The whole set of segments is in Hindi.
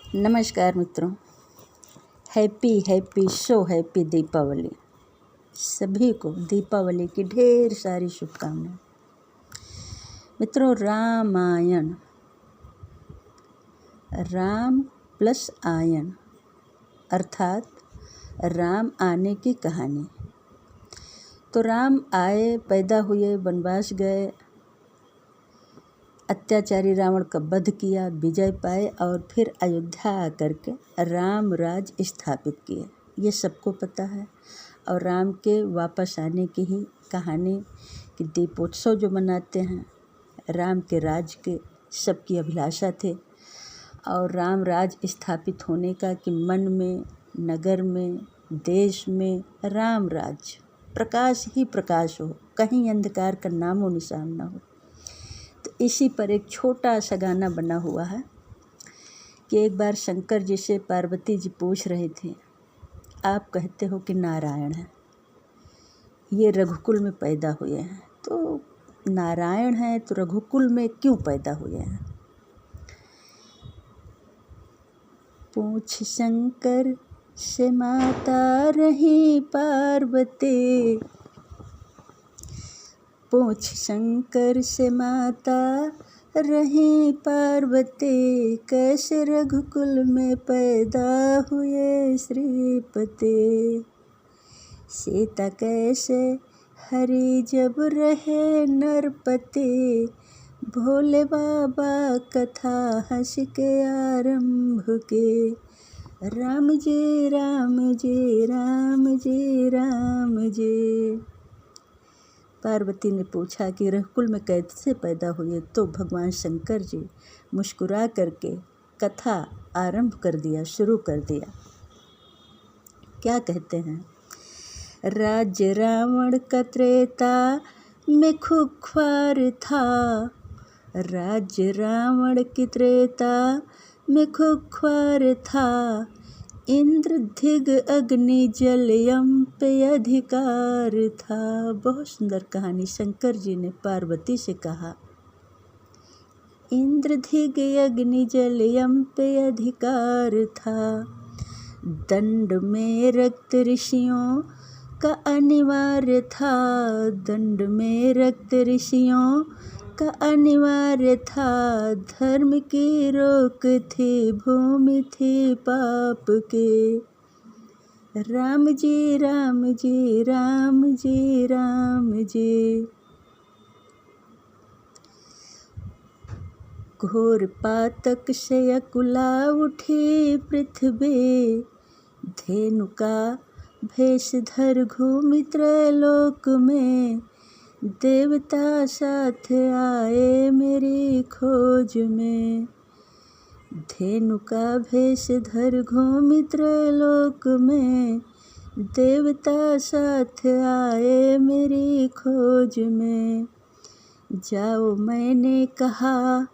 नमस्कार मित्रों, हैप्पी सो हैप्पी दीपावली। सभी को दीपावली की ढेर सारी शुभकामनाएं। मित्रों, रामायण, राम प्लस आयन अर्थात राम आने की कहानी। तो राम आए, पैदा हुए, वनवास गए, अत्याचारी रावण का वध किया, विजय पाए और फिर अयोध्या आकर के राम राज स्थापित किए। ये सबको पता है। और राम के वापस आने की ही कहानी कि दीपोत्सव जो मनाते हैं, राम के राज के सबकी अभिलाषा थे और राम राज स्थापित होने का कि मन में, नगर में, देश में राम राज, प्रकाश ही प्रकाश हो, कहीं अंधकार का नामो निशान ना हो। तो इसी पर एक छोटा सा गाना बना हुआ है कि एक बार शंकर जी से पार्वती जी पूछ रहे थे, आप कहते हो कि नारायण है, ये रघुकुल में पैदा हुए हैं, तो नारायण हैं तो रघुकुल में क्यों पैदा हुए हैं? पूछ शंकर से माता रही पार्वती, पूछ शंकर से माता रही पार्वती, कैसे रघुकुल में पैदा हुए श्रीपति। सीता कैसे हरि जब रहे नरपति, भोले बाबा कथा हंस के आरंभ के। राम जी राम जी राम जी राम जी। पार्वती ने पूछा कि रघुकुल में कैसे पैदा हुए? तो भगवान शंकर जी मुस्कुरा करके कथा आरंभ कर दिया, शुरू कर दिया। क्या कहते हैं? राज्य रावण का त्रेता में खुख्वार था, राज्य रावण की त्रेता में खुख्वार था, इंद्र धिग अग्नि जल यम पे अधिकार था। बहुत सुंदर कहानी। शंकर जी ने पार्वती से कहा, इंद्र धिग अग्नि जल यम पे अधिकार था, दंड में रक्त ऋषियों का अनिवार्य था, दंड में रक्त ऋषियों का अनिवार्य था, धर्म की रोक थी, भूमि थी पाप के। राम जी राम जी राम जी राम जी। घोर पातक से अकुला उठी पृथ्वी, धेनु का भेष धर घूमि त्रैलोक में, देवता साथ आए मेरी खोज में, धेनु का भेष धर घूमि त्रैलोक में, देवता साथ आए मेरी खोज में। जाओ मैंने कहा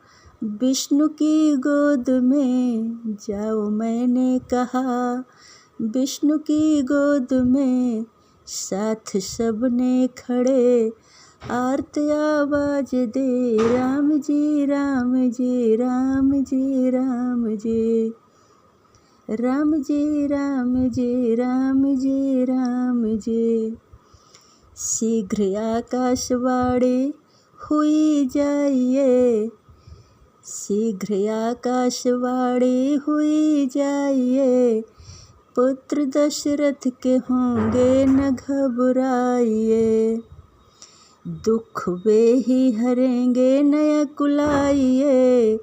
विष्णु की गोद में, जाओ मैंने कहा विष्णु की गोद में, साथ सबने खड़े आर्त आवाज दे, राम जी राम जी राम जी राम जी, राम जी राम जी राम जी राम जी। शीघ्र आकाशवाणी हुई जाइए, शीघ्र आकाशवाणी हुई जाइए, पुत्र दशरथ के होंगे न घबराइए, दुख वे ही हरेंगे नया कुलाइए,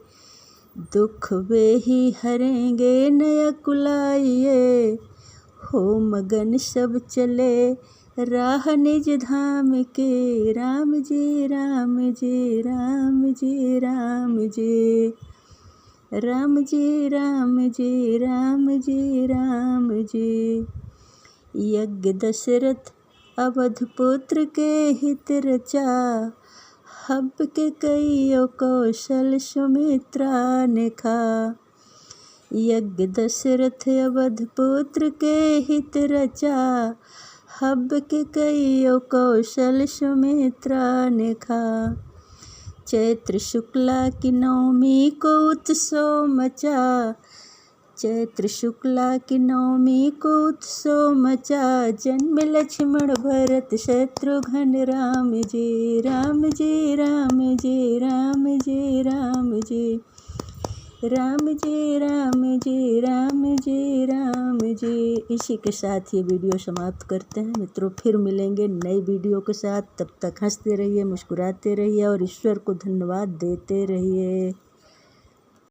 दुख वे ही हरेंगे नया कुलाइए, हो मगन सब चले राह निज धाम के, राम जी राम जी राम जी राम जी, राम जी राम जी राम जी राम जी। यज्ञ दशरथ अवध पुत्र के हित रचा, हब के कईयों कौशल सुमित्रा ने खा, यज्ञ दशरथ अवध पुत्र के हित रचा, हब के कईयों कौशल सुमित्रा ने खा। चैत्र शुक्ला की नवमी को उत्सव मचा, चैत्र शुक्ला की नवमी को उत्सव मचा, जन्म लक्ष्मण भरत शत्रुघ्न राम जी, राम जी राम जी राम जी राम जी, राम जी राम जी राम जी राम जी। इसी के साथ ये वीडियो समाप्त करते हैं मित्रों, फिर मिलेंगे नई वीडियो के साथ। तब तक हंसते रहिए, मुस्कुराते रहिए और ईश्वर को धन्यवाद देते रहिए।